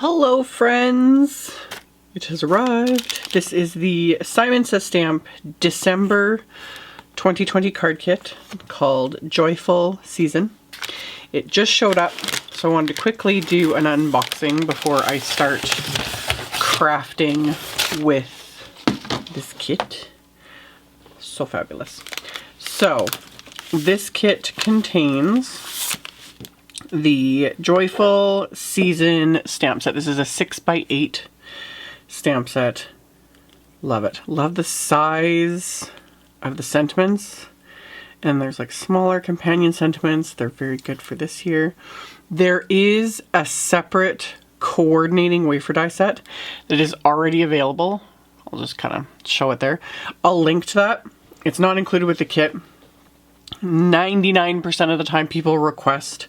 Hello friends, it has arrived. This is the Simon Says Stamp December 2020 card kit called Joyful Season. It just showed up, so I wanted to quickly do an unboxing before I start crafting with this kit. So fabulous. So this kit contains the Joyful Season stamp set. This is a 6x8 stamp set. Love it. Love the size of the sentiments. And there's like smaller companion sentiments. They're very good for this year. There is a separate coordinating wafer die set that is already available. I'll just kind of show it there. I'll link to that. It's not included with the kit. 99% of the time people request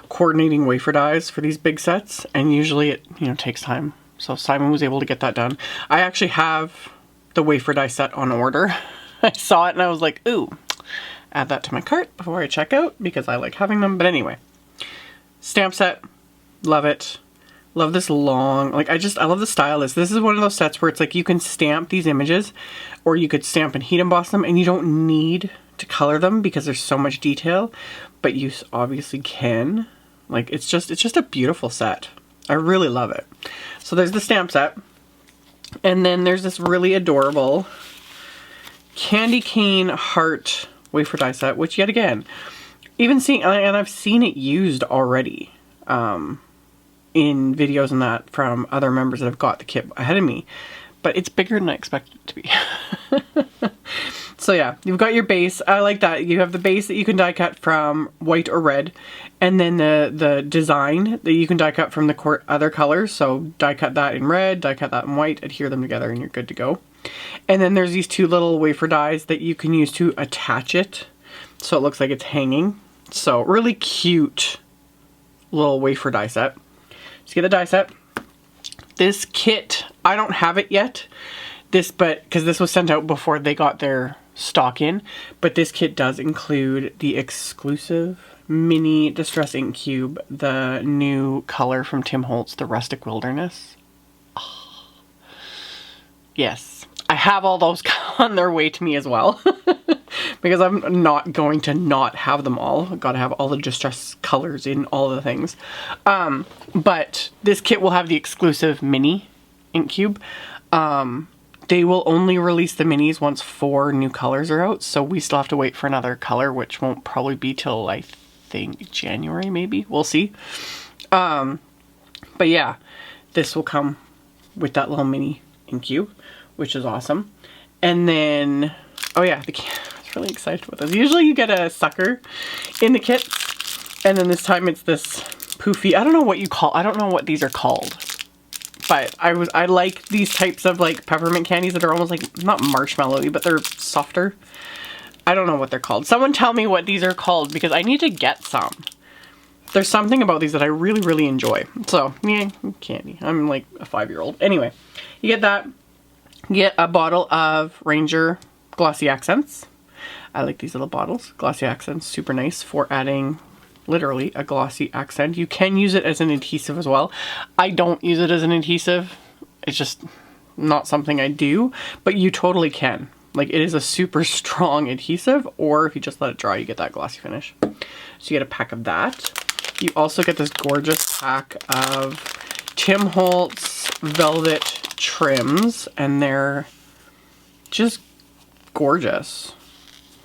coordinating wafer dies for these big sets, and usually it takes time. So Simon was able to get that done. I actually have the wafer die set on order. I saw it and I was like, ooh, add that to my cart before I check out because I like having them. But anyway, stamp set, love it. Love this long, like I love the style. This is one of those sets where it's like you can stamp these images or you could stamp and heat emboss them and you don't need to color them because there's so much detail, but you obviously can. Like it's just a beautiful set. I really love it. So there's the stamp set, and then there's this really adorable candy cane heart wafer die set, which yet again, even seeing, and I've seen it used already in videos and that from other members that have got the kit ahead of me, but it's bigger than I expected it to be. So yeah, you've got your base. I like that. You have the base that you can die cut from white or red, and then the design that you can die cut from the other colors. So die cut that in red, die cut that in white, adhere them together, and you're good to go. And then there's these two little wafer dies that you can use to attach it, so it looks like it's hanging. So really cute little wafer die set. So get the die set. This kit, I don't have it yet. Because this was sent out before they got their stock in, but this kit does include the exclusive mini Distress Ink Cube, the new color from Tim Holtz, the Rustic Wilderness. Oh. Yes, I have all those on their way to me as well, because I'm not going to not have them all. I've got to have all the distress colors in all the things. But this kit will have the exclusive mini ink cube. They will only release the minis once 4 new colors are out, so we still have to wait for another color, which won't probably be till, I think, January maybe. We'll see. But yeah, this will come with that little mini ink cube, which is awesome. And then, oh yeah, I was really excited with this. Usually you get a sucker in the kit, and then this time it's this poofy, I don't know what these are called. But I like these types of like peppermint candies that are almost like, not marshmallowy, but they're softer. I don't know what they're called. Someone tell me what these are called because I need to get some. There's something about these that I really, really enjoy. So, yeah, candy. I'm like a 5-year-old. Anyway, you get that. You get a bottle of Ranger Glossy Accents. I like these little bottles. Glossy Accents, super nice for adding literally a glossy accent. You can use it as an adhesive as well. I don't use it as an adhesive. It's just not something I do, but you totally can. Like, it is a super strong adhesive, or if you just let it dry, you get that glossy finish. So you get a pack of that. You also get this gorgeous pack of Tim Holtz velvet trims, and they're just gorgeous.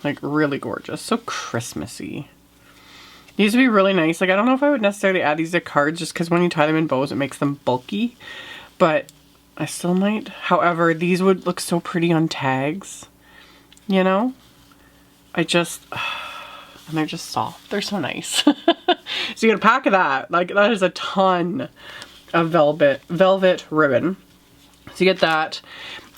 Like, really gorgeous. So Christmassy. These would be really nice. Like, I don't know if I would necessarily add these to cards just because when you tie them in bows, it makes them bulky. But I still might. However, these would look so pretty on tags. You know? And they're just soft. They're so nice. So you get a pack of that. Like, that is a ton of velvet ribbon. So you get that.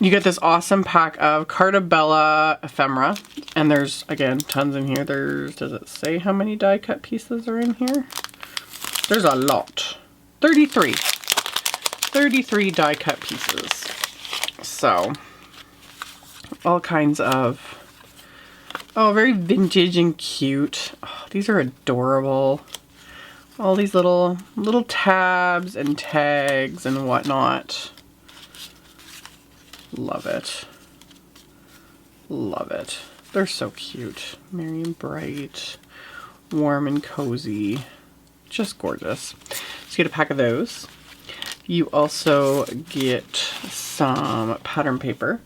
You get this awesome pack of Cardabella Ephemera, and there's, again, tons in here. Does it say how many die cut pieces are in here? There's a lot. 33. 33 die cut pieces. So, all kinds of, very vintage and cute. Oh, these are adorable. All these little tabs and tags and whatnot. Love it. Love it. They're so cute. Merry and bright. Warm and cozy. Just gorgeous. So you get a pack of those. You also get some pattern paper.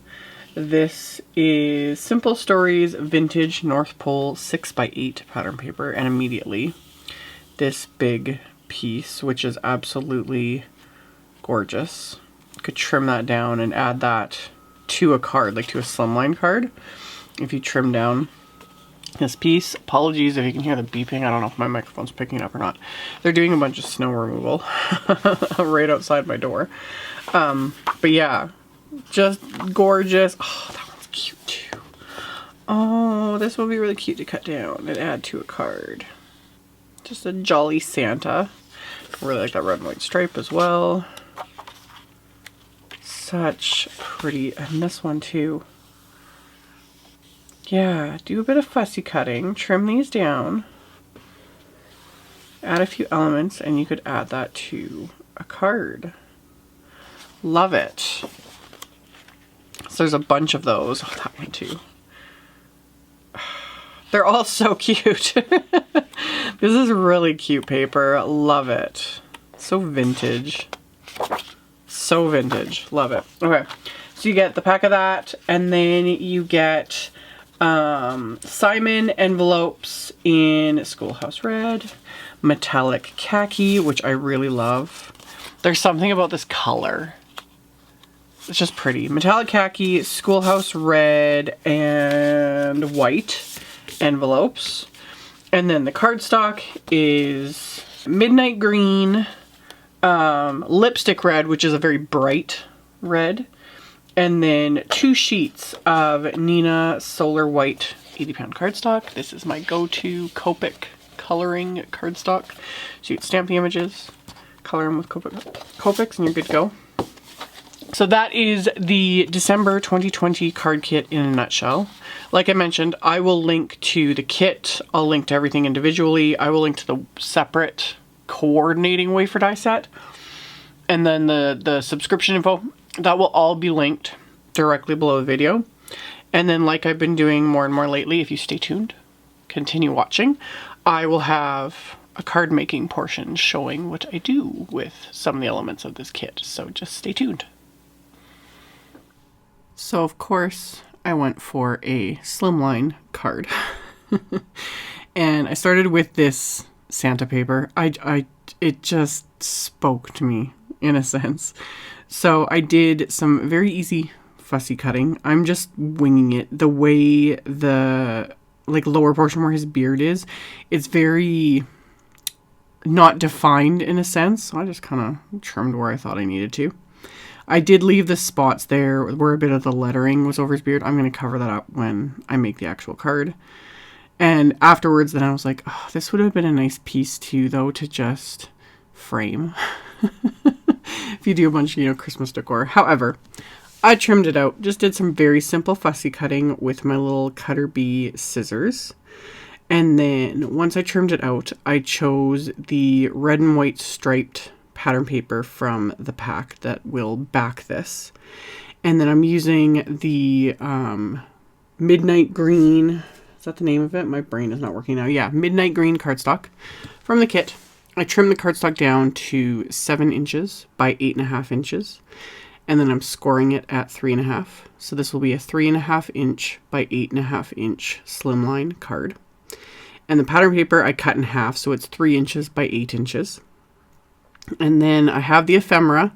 This is Simple Stories Vintage North Pole 6x8 pattern paper, and immediately this big piece, which is absolutely gorgeous. You could trim that down and add that to a card, like to a Slimline card. If you trim down this piece, apologies if you can hear the beeping. I don't know if my microphone's picking it up or not. They're doing a bunch of snow removal right outside my door. But yeah, just gorgeous. Oh, that one's cute too. Oh, this would be really cute to cut down and add to a card. Just a jolly Santa. I really like that red and white stripe as well. Such pretty, and this one too. Yeah, do a bit of fussy cutting, trim these down, add a few elements, and you could add that to a card. Love it. So there's a bunch of those. Oh, that one too. They're all so cute. This is really cute paper. Love it. So vintage. So vintage. Love it. Okay. So you get the pack of that, and then you get Simon envelopes in Schoolhouse Red, metallic khaki, which I really love. There's something about this color. It's just pretty. Metallic khaki, Schoolhouse Red, and white envelopes. And then the cardstock is midnight green, lipstick red, which is a very bright red, and then 2 sheets of Nina Solar White 80-pound cardstock. This is my go-to Copic coloring cardstock. So you can stamp the images, color them with Copics, and you're good to go. So that is the December 2020 card kit in a nutshell. Like I mentioned, I will link to the kit. I'll link to everything individually. I will link to the separate coordinating wafer die set. And then the subscription info, that will all be linked directly below the video. And then, like I've been doing more and more lately, if you stay tuned, continue watching, I will have a card making portion showing what I do with some of the elements of this kit. So just stay tuned. So of course I went for a Slimline card. And I started with this Santa paper. It just spoke to me in a sense. So I did some very easy fussy cutting. I'm just winging it. The way the lower portion where his beard is, it's very not defined in a sense. So I just kind of trimmed where I thought I needed to. I did leave the spots there where a bit of the lettering was over his beard. I'm going to cover that up when I make the actual card. And afterwards, then I was like, oh, this would have been a nice piece too, though, to just frame. If you do a bunch of, Christmas decor. However, I trimmed it out. Just did some very simple fussy cutting with my little Cutter Bee scissors. And then once I trimmed it out, I chose the red and white striped pattern paper from the pack that will back this. And then I'm using the midnight green, is that the name of it? My brain is not working now. Yeah, midnight green cardstock from the kit. I trimmed the cardstock down to 7 inches by 8.5 inches. And then I'm scoring it at 3.5. So this will be a 3.5 inch by 8.5 inch Slimline card. And the pattern paper I cut in half, so it's 3 inches by 8 inches. And then I have the ephemera.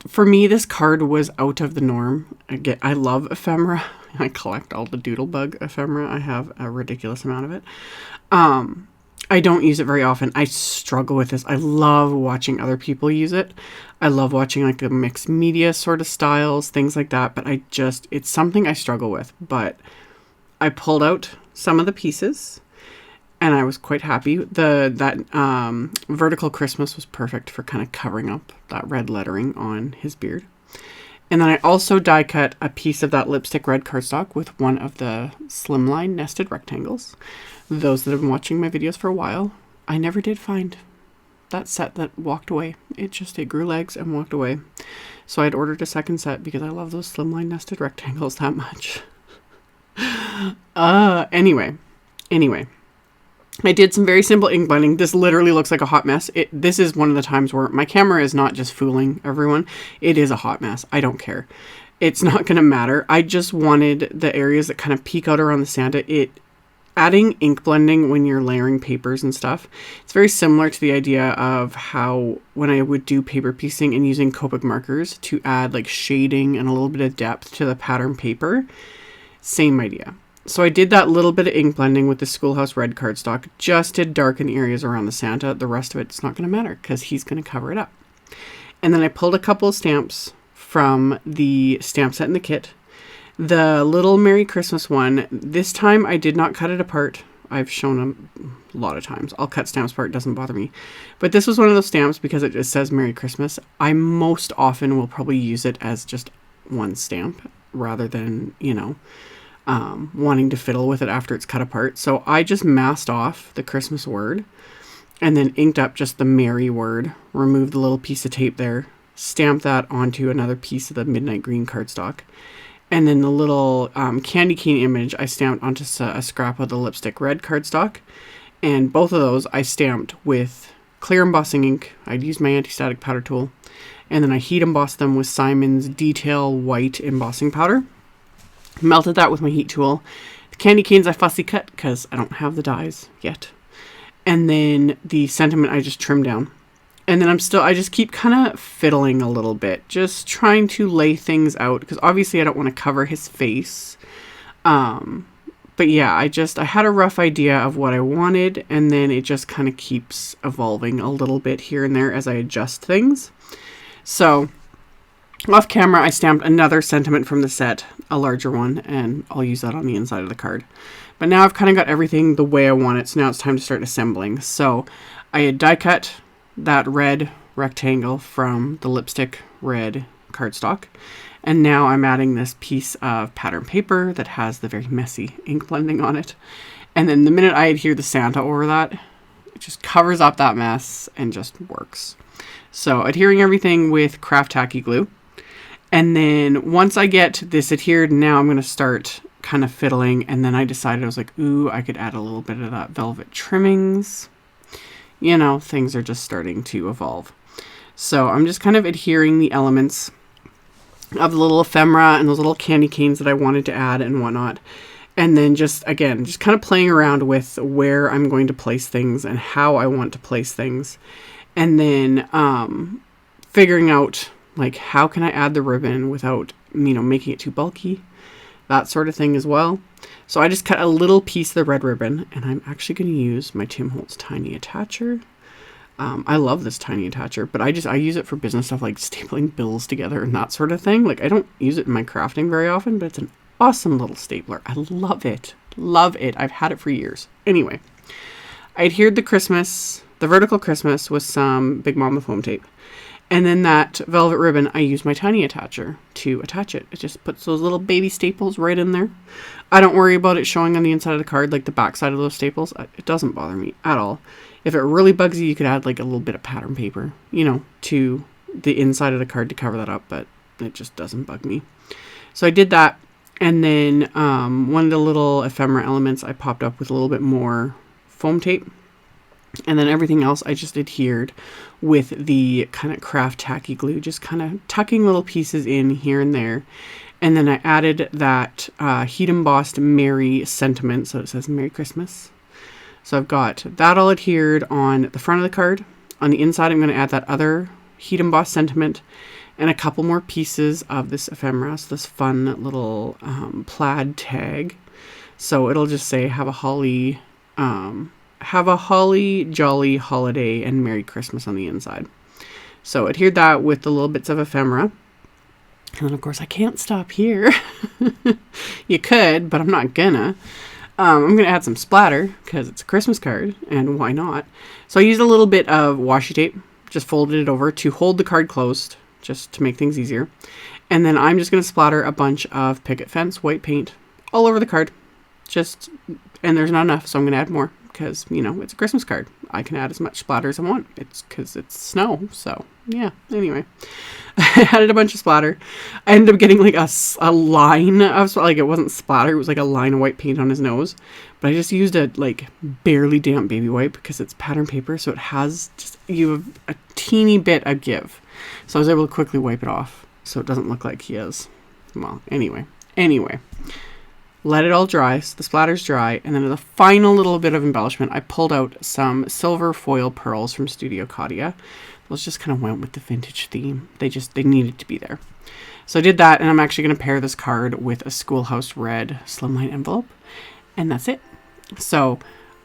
For me, this card was out of the norm. I love ephemera. I collect all the Doodlebug ephemera. I have a ridiculous amount of it. I don't use it very often. I struggle with this. I love watching other people use it. I love watching the mixed media sort of styles, things like that. But it's something I struggle with. But I pulled out some of the pieces and I was quite happy. That vertical Christmas was perfect for kind of covering up that red lettering on his beard. And then I also die cut a piece of that lipstick red cardstock with one of the Slimline nested rectangles. Those that have been watching my videos for a while I never did find that set that walked away. It grew legs and walked away. So I'd ordered a second set because I love those slimline nested rectangles that much. Anyway, I did some very simple ink blending. This literally looks like a hot mess. This is one of the times where my camera is not just fooling everyone. It is a hot mess. I don't care. It's not going to matter. I just wanted the areas that kind of peek out around the Santa. Adding ink blending when you're layering papers and stuff, it's very similar to the idea of how when I would do paper piecing and using Copic markers to add like shading and a little bit of depth to the pattern paper. Same idea. So I did that little bit of ink blending with the Schoolhouse Red cardstock just to darken areas around the Santa. The rest of it's not going to matter because he's going to cover it up. And then I pulled a couple of stamps from the stamp set in the kit. The little Merry Christmas one, this time I did not cut it apart. I've shown them a lot of times. I'll cut stamps apart, it doesn't bother me. But this was one of those stamps because it just says Merry Christmas. I most often will probably use it as just one stamp rather than, wanting to fiddle with it after it's cut apart. So I just masked off the Christmas word and then inked up just the Merry word, removed the little piece of tape there, stamped that onto another piece of the Midnight Green cardstock. And then the little candy cane image I stamped onto a scrap of the Lipstick Red cardstock. And both of those I stamped with clear embossing ink. I'd used my anti-static powder tool. And then I heat embossed them with Simon's Detail White embossing powder. Melted that with my heat tool. The candy canes I fussy cut because I don't have the dies yet. And then the sentiment I just trimmed down. And then I just keep kind of fiddling a little bit, just trying to lay things out because obviously I don't want to cover his face. But yeah, I had a rough idea of what I wanted, and then it just kind of keeps evolving a little bit here and there as I adjust things. So off camera, I stamped another sentiment from the set, a larger one, and I'll use that on the inside of the card. But now I've kind of got everything the way I want it, so now it's time to start assembling. So I had die cut that red rectangle from the Lipstick Red cardstock. And now I'm adding this piece of pattern paper that has the very messy ink blending on it. And then the minute I adhere the Santa over that, it just covers up that mess and just works. So adhering everything with craft tacky glue. And then once I get this adhered, now I'm going to start kind of fiddling. And then I decided, I was like, ooh, I could add a little bit of that velvet trimmings. Things are just starting to evolve. So I'm just kind of adhering the elements of the little ephemera and those little candy canes that I wanted to add and whatnot. And then just kind of playing around with where I'm going to place things and how I want to place things. And then figuring out, like, how can I add the ribbon without, making it too bulky? That sort of thing as well. So I just cut a little piece of the red ribbon, and I'm actually going to use my Tim Holtz tiny attacher. I love this tiny attacher, but I use it for business stuff like stapling bills together and that sort of thing. Like, I don't use it in my crafting very often, but it's an awesome little stapler. I love it. Love it. I've had it for years. Anyway, I adhered the vertical Christmas with some Big Mama foam tape. And then that velvet ribbon, I use my tiny attacher to attach it. It just puts those little baby staples right in there. I don't worry about it showing on the inside of the card, like the back side of those staples. It doesn't bother me at all. If it really bugs you, you could add like a little bit of pattern paper, to the inside of the card to cover that up, but it just doesn't bug me. So I did that. And then one of the little ephemera elements I popped up with a little bit more foam tape. And then everything else I just adhered with the kind of craft tacky glue, just kind of tucking little pieces in here and there. And then I added that heat embossed Merry sentiment, so it says Merry Christmas. So I've got that all adhered on the front of the card. On the inside, I'm going to add that other heat embossed sentiment and a couple more pieces of this ephemera, so this fun little plaid tag. So it'll just say, have a holly jolly holiday and Merry Christmas on the inside. So adhered that with the little bits of ephemera. And then of course I can't stop here. You could, but I'm not gonna. I'm gonna add some splatter because it's a Christmas card and why not? So I used a little bit of washi tape, just folded it over to hold the card closed, just to make things easier. And then I'm just gonna splatter a bunch of picket fence white paint all over the card. And there's not enough, so I'm gonna add more. because, you know, it's a Christmas card. I can add as much splatter as I want. It's because it's snow. So yeah, anyway, I added a bunch of splatter. I ended up getting like a line of, like, it wasn't splatter. It was like a line of white paint on his nose. But I just used a like barely damp baby wipe because it's pattern paper. So it has just, you have a teeny bit of give. So I was able to quickly wipe it off so it doesn't look like he is. Well, anyway, let it all dry, so the splatter's dry, and then as a final little bit of embellishment, I pulled out some silver foil pearls from Studio Carta. Those just kind of went with the vintage theme. They needed to be there. So I did that, and I'm actually going to pair this card with a Schoolhouse Red Slimline envelope, and that's it. So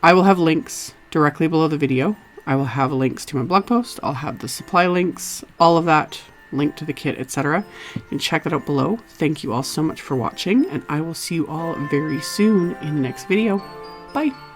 I will have links directly below the video. I will have links to my blog post. I'll have the supply links, all of that, link to the kit, etc. You can check that out below. Thank you all so much for watching, and I will see you all very soon in the next video. Bye!